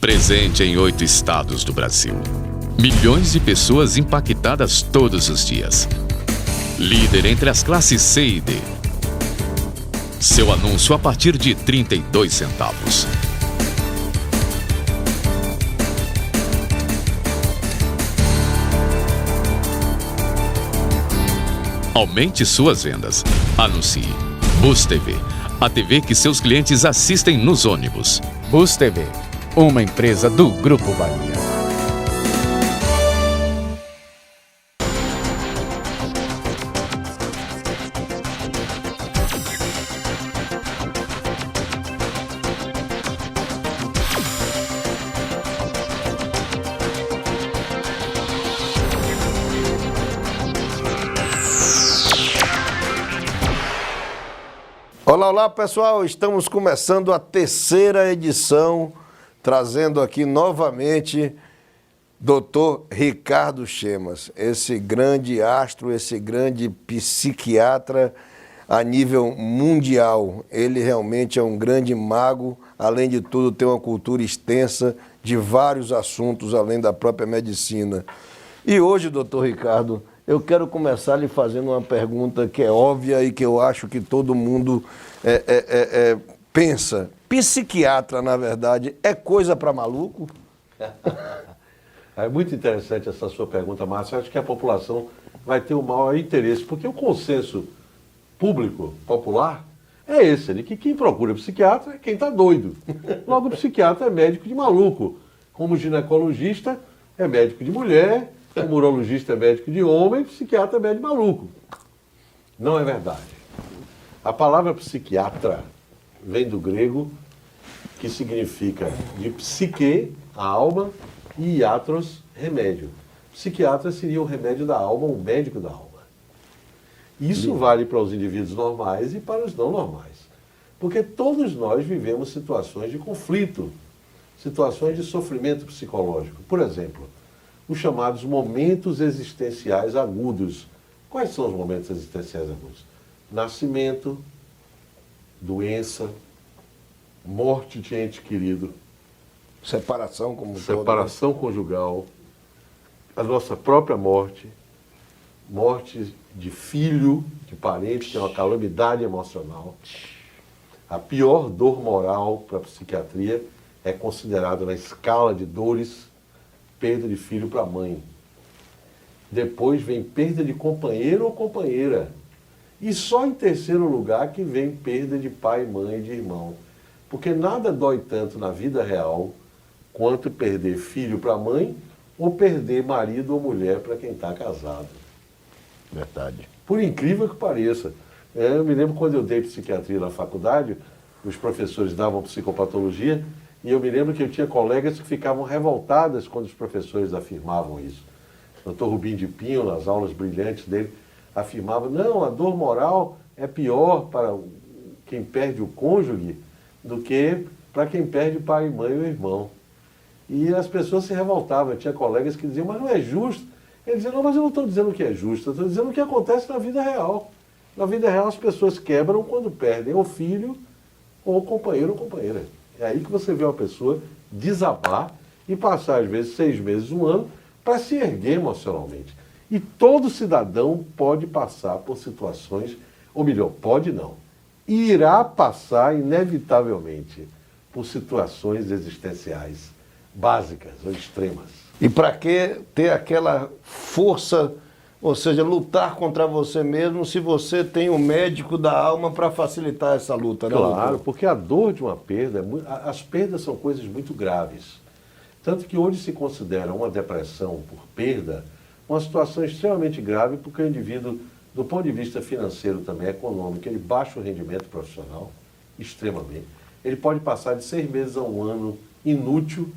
Presente em 8 estados do Brasil. Milhões de pessoas impactadas todos os dias. Líder entre as classes C e D. Seu anúncio a partir de 32 centavos. Aumente suas vendas. Anuncie. Bus TV, a TV que seus clientes assistem nos ônibus. Bus TV, uma empresa do Grupo Bahia. Olá, olá pessoal, estamos começando a terceira edição, trazendo aqui novamente Dr. Ricardo Chemas, esse grande astro, esse grande psiquiatra a nível mundial. Ele realmente é um grande mago, além de tudo tem uma cultura extensa de vários assuntos, além da própria medicina. E hoje, doutor Ricardo, eu quero começar lhe fazendo uma pergunta que é óbvia e que eu acho que todo mundo pensa. Psiquiatra, na verdade, é coisa para maluco? É muito interessante essa sua pergunta, Márcio. Eu acho que a população vai ter o maior interesse, porque o consenso público, popular, é esse, de que quem procura psiquiatra é quem está doido. Logo, o psiquiatra é médico de maluco. Como ginecologista, é médico de mulher, como urologista é médico de homem, psiquiatra é médico de maluco. Não é verdade. A palavra psiquiatra vem do grego, que significa de psique, a alma, e iatros, remédio. Psiquiatra seria o remédio da alma, o médico da alma. Isso vale para os indivíduos normais e para os não normais. Porque todos nós vivemos situações de conflito, situações de sofrimento psicológico. Por exemplo, os chamados momentos existenciais agudos. Quais são os momentos existenciais agudos? Nascimento, doença, morte de ente querido, Separação como separação conjugal, a nossa própria morte, morte de filho, de parente, que é uma calamidade emocional. A pior dor moral para a psiquiatria é considerada na escala de dores perda de filho para a mãe. Depois vem perda de companheiro ou companheira. E só em terceiro lugar que vem perda de pai, mãe e de irmão. Porque nada dói tanto na vida real quanto perder filho para a mãe ou perder marido ou mulher para quem está casado. Verdade. Por incrível que pareça. Eu me lembro quando eu dei psiquiatria na faculdade, os professores davam psicopatologia, e eu me lembro que eu tinha colegas que ficavam revoltadas quando os professores afirmavam isso. O Dr. Rubim de Pinho, nas aulas brilhantes dele, afirmava, não, a dor moral é pior para quem perde o cônjuge do que para quem perde pai, mãe ou irmão. E as pessoas se revoltavam. Eu tinha colegas que diziam, mas não é justo. Ele dizia, não, mas eu não estou dizendo que é justo, eu estou dizendo o que acontece na vida real. Na vida real as pessoas quebram quando perdem o filho ou o companheiro ou companheira. É aí que você vê uma pessoa desabar e passar, às vezes, 6 meses, 1 ano, para se erguer emocionalmente. E todo cidadão pode passar por situações, ou melhor, pode não, irá passar inevitavelmente por situações existenciais básicas ou extremas. E para que ter aquela força, ou seja, lutar contra você mesmo, se você tem um médico da alma para facilitar essa luta, né? Claro, doutor? porque a dor de uma perda, as perdas são coisas muito graves. Tanto que hoje se considera uma depressão por perda uma situação extremamente grave, porque o indivíduo, do ponto de vista financeiro também, econômico, ele baixa o rendimento profissional, extremamente. Ele pode passar de 6 meses a 1 ano inútil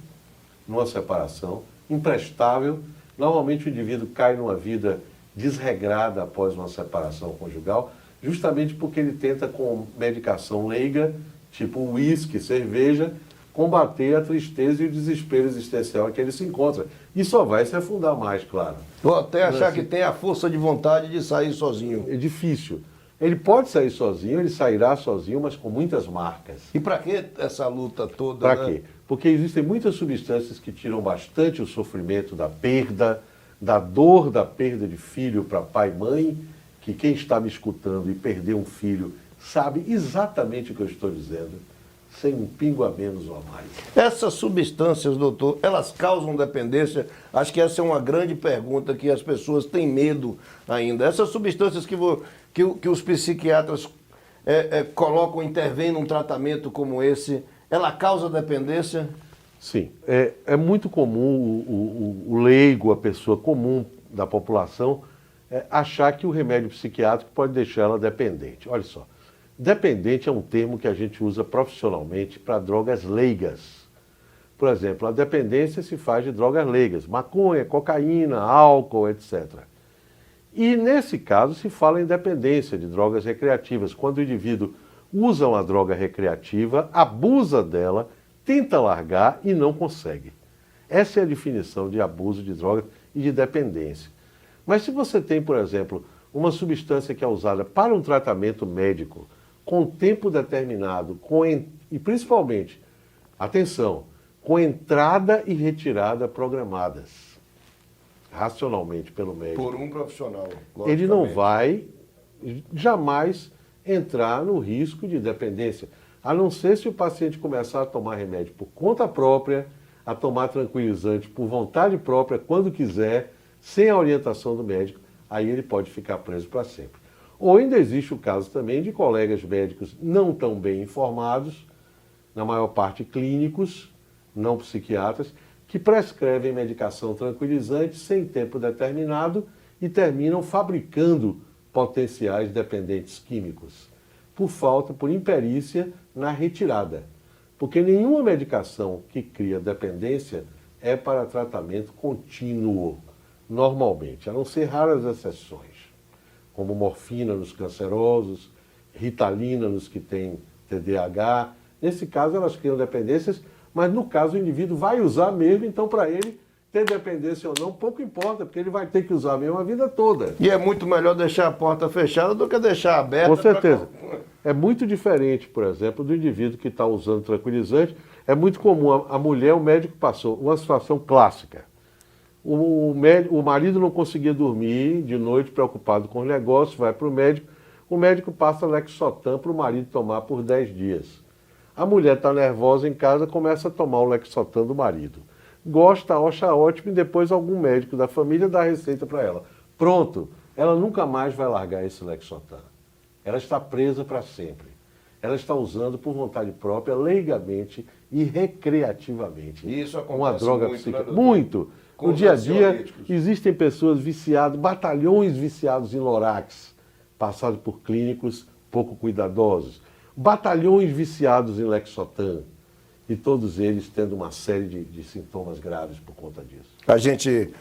numa separação, imprestável. Normalmente o indivíduo cai numa vida desregrada após uma separação conjugal, justamente porque ele tenta com medicação leiga, tipo uísque, cerveja, combater a tristeza e o desespero existencial em que ele se encontra. E só vai se afundar mais, claro. Ou até achar que tem a força de vontade de sair sozinho. É difícil. Ele pode sair sozinho, ele sairá sozinho, mas com muitas marcas. E para que essa luta toda? Para né? quê? Porque existem muitas substâncias que tiram bastante o sofrimento da perda, da dor da perda de filho para pai e mãe, que quem está me escutando e perdeu um filho sabe exatamente o que eu estou dizendo, sem um pingo a menos ou a mais. Essas substâncias, doutor, elas causam dependência? Acho que essa é uma grande pergunta que as pessoas têm medo ainda. Essas substâncias que os psiquiatras colocam, intervêm num tratamento como esse, ela causa dependência? Sim, é muito comum o leigo, a pessoa comum da população, achar que o remédio psiquiátrico pode deixar ela dependente. Olha só, dependente é um termo que a gente usa profissionalmente para drogas leigas. Por exemplo, a dependência se faz de drogas leigas, maconha, cocaína, álcool, etc. E nesse caso se fala em dependência de drogas recreativas, quando o indivíduo usa uma droga recreativa, abusa dela, tenta largar e não consegue. Essa é a definição de abuso de drogas e de dependência. Mas se você tem, por exemplo, uma substância que é usada para um tratamento médico, com tempo determinado, e principalmente, atenção, com entrada e retirada programadas, racionalmente pelo médico. Por um profissional. Ele não vai jamais entrar no risco de dependência, a não ser se o paciente começar a tomar remédio por conta própria, a tomar tranquilizante por vontade própria, quando quiser, sem a orientação do médico, aí ele pode ficar preso para sempre. Ou ainda existe o caso também de colegas médicos não tão bem informados, na maior parte clínicos, não psiquiatras, que prescrevem medicação tranquilizante sem tempo determinado e terminam fabricando potenciais dependentes químicos, por imperícia na retirada. Porque nenhuma medicação que cria dependência é para tratamento contínuo, normalmente, a não ser raras exceções, como morfina nos cancerosos, ritalina nos que têm TDAH. Nesse caso, elas criam dependências, mas no caso o indivíduo vai usar mesmo, então para ele ter dependência ou não, pouco importa, porque ele vai ter que usar mesmo a vida toda. E é muito melhor deixar a porta fechada do que deixar aberta. Com certeza. É muito diferente, por exemplo, do indivíduo que está usando tranquilizante. É muito comum, a mulher, o médico passou uma situação clássica. O marido não conseguia dormir de noite, preocupado com os negócios, vai para o médico passa Lexotan para o marido tomar por 10 dias. A mulher está nervosa em casa, começa a tomar o Lexotan do marido. Gosta, acha ótimo e depois algum médico da família dá a receita para ela. Pronto, ela nunca mais vai largar esse Lexotan. Ela está presa para sempre. Ela está usando por vontade própria, leigamente e recreativamente. E isso acontece uma droga muito, psíquica. né, muito. No dia a dia, ansiolíticos. existem pessoas viciadas, batalhões viciados em Lorax, passados por clínicos pouco cuidadosos. Batalhões viciados em Lexotan. E todos eles tendo uma série de sintomas graves por conta disso. A gente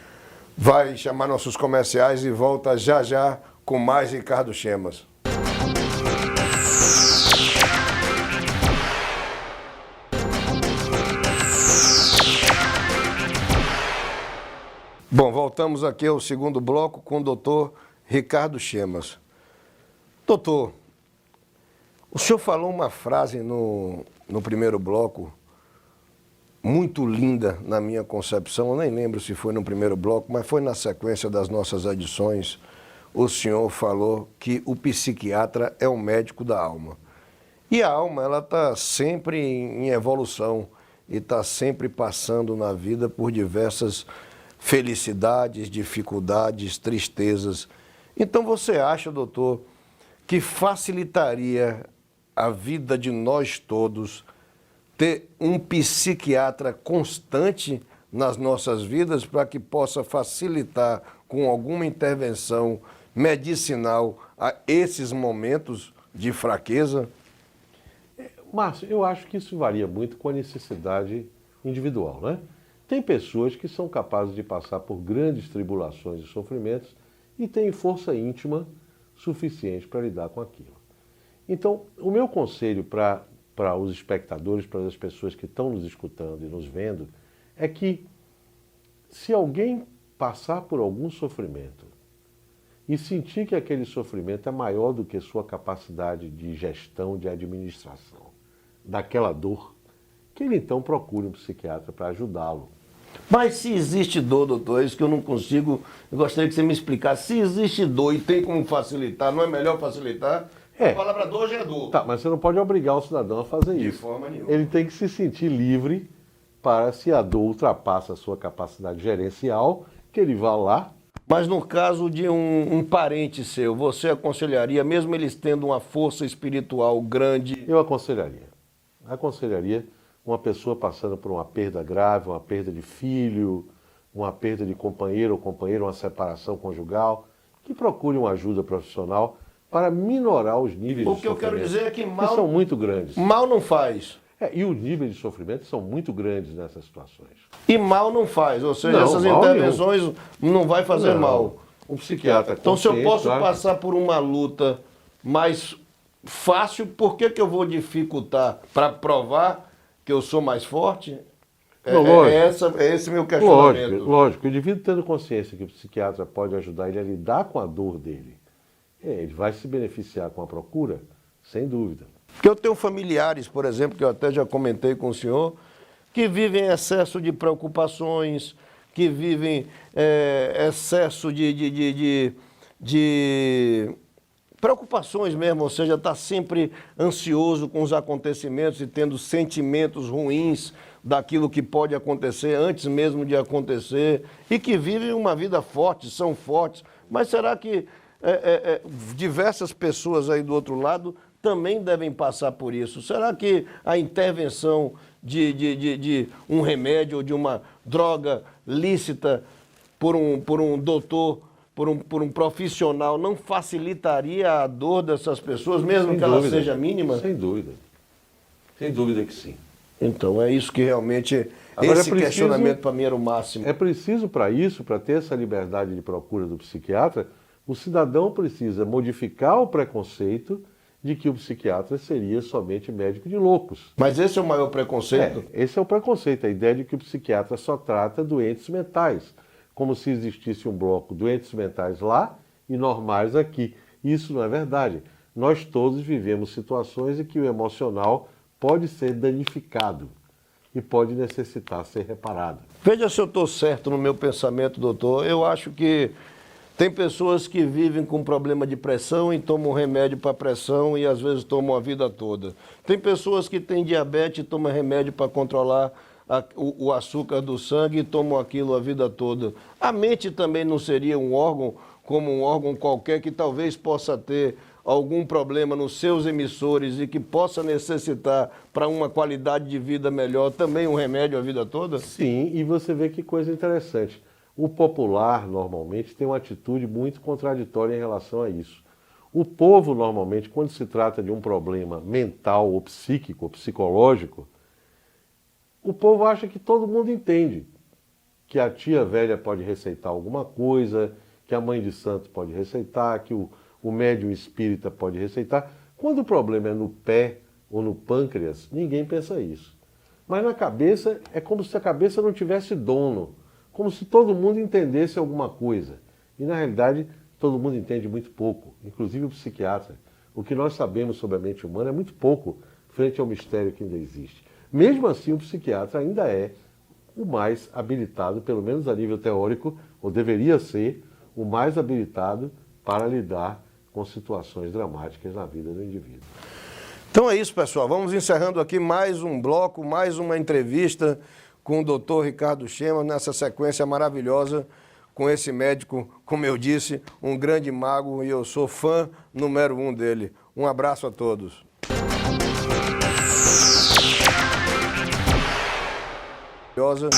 vai chamar nossos comerciais e volta já já com mais Ricardo Chemas. Bom, voltamos aqui ao segundo bloco com o doutor Ricardo Chemas. Doutor, o senhor falou uma frase no primeiro bloco muito linda na minha concepção, eu nem lembro se foi no primeiro bloco, mas foi na sequência das nossas edições. O senhor falou que o psiquiatra é o médico da alma. E a alma, ela está sempre em evolução e está sempre passando na vida por diversas felicidades, dificuldades, tristezas. Então você acha, doutor, que facilitaria a vida de nós todos ter um psiquiatra constante nas nossas vidas para que possa facilitar com alguma intervenção medicinal a esses momentos de fraqueza? Márcio, eu acho que isso varia muito com a necessidade individual, né? Tem pessoas que são capazes de passar por grandes tribulações e sofrimentos e têm força íntima suficiente para lidar com aquilo. Então, o meu conselho para os espectadores, para as pessoas que estão nos escutando e nos vendo, é que se alguém passar por algum sofrimento e sentir que aquele sofrimento é maior do que sua capacidade de gestão, de administração daquela dor, que ele então procure um psiquiatra para ajudá-lo. Mas se existe dor, doutor, é isso que eu não consigo, eu gostaria que você me explicasse. Se existe dor e tem como facilitar, não é melhor facilitar? A palavra dor já é dor. Tá, mas você não pode obrigar o cidadão a fazer isso. De forma nenhuma. Ele tem que se sentir livre para, se a dor ultrapassa a sua capacidade gerencial, que ele vá lá. Mas no caso de um parente seu, você aconselharia, mesmo eles tendo uma força espiritual grande? Eu aconselharia. Aconselharia uma pessoa passando por uma perda grave, uma perda de filho, uma perda de companheiro ou companheira, uma separação conjugal, que procure uma ajuda profissional para minorar os níveis de sofrimento. O que eu quero dizer é que mal são muito grandes. Mal não faz. E os níveis de sofrimento são muito grandes nessas situações. E mal não faz, ou seja, Não, essas mal intervenções não vai fazer mal. Um psiquiatra Então, se eu consciente, posso claro, passar por uma luta mais fácil, por que eu vou dificultar? Para provar que eu sou mais forte? Não, lógico. É esse meu questionamento. Lógico. O indivíduo tendo consciência que o psiquiatra pode ajudar ele a lidar com a dor dele, ele vai se beneficiar com a procura, sem dúvida. Porque eu tenho familiares, por exemplo, que eu até já comentei com o senhor, que vivem excesso de preocupações, que vivem excesso de preocupações mesmo, ou seja, está sempre ansioso com os acontecimentos e tendo sentimentos ruins daquilo que pode acontecer antes mesmo de acontecer, e que vivem uma vida forte, são fortes. Mas será que diversas pessoas aí do outro lado também devem passar por isso? Será que a intervenção de um remédio ou de uma droga lícita por um doutor, por um profissional, não facilitaria a dor dessas pessoas, mesmo que ela seja mínima? Sem dúvida. Sem dúvida que sim. Então, é isso que realmente, Agora, esse questionamento para mim era o máximo. É preciso para isso, para ter essa liberdade de procura do psiquiatra, o cidadão precisa modificar o preconceito de que o psiquiatra seria somente médico de loucos. Mas esse é o maior preconceito? Esse é o preconceito, a ideia de que o psiquiatra só trata doentes mentais, como se existisse um bloco doentes mentais lá e normais aqui. Isso não é verdade. Nós todos vivemos situações em que o emocional pode ser danificado e pode necessitar ser reparado. Veja se eu estou certo no meu pensamento, doutor. Eu acho que tem pessoas que vivem com problema de pressão e tomam remédio para pressão e às vezes tomam a vida toda. Tem pessoas que têm diabetes e tomam remédio para controlar o açúcar do sangue e tomam aquilo a vida toda. A mente também não seria um órgão, como um órgão qualquer, que talvez possa ter algum problema nos seus emissores e que possa necessitar, para uma qualidade de vida melhor, também um remédio a vida toda? Sim, e você vê que coisa interessante. O popular, normalmente, tem uma atitude muito contraditória em relação a isso. O povo, normalmente, quando se trata de um problema mental ou psíquico, ou psicológico, o povo acha que todo mundo entende. Que a tia velha pode receitar alguma coisa, que a mãe de santo pode receitar, que o médium espírita pode receitar. Quando o problema é no pé ou no pâncreas, ninguém pensa isso. Mas na cabeça, é como se a cabeça não tivesse dono. Como se todo mundo entendesse alguma coisa. E, na realidade, todo mundo entende muito pouco, inclusive o psiquiatra. O que nós sabemos sobre a mente humana é muito pouco frente ao mistério que ainda existe. Mesmo assim, o psiquiatra ainda é o mais habilitado, pelo menos a nível teórico, ou deveria ser o mais habilitado para lidar com situações dramáticas na vida do indivíduo. Então é isso, pessoal. Vamos encerrando aqui mais um bloco, mais uma entrevista com o doutor Ricardo Chemas, nessa sequência maravilhosa, com esse médico, como eu disse, um grande mago, e eu sou fã número 1 dele. Um abraço a todos.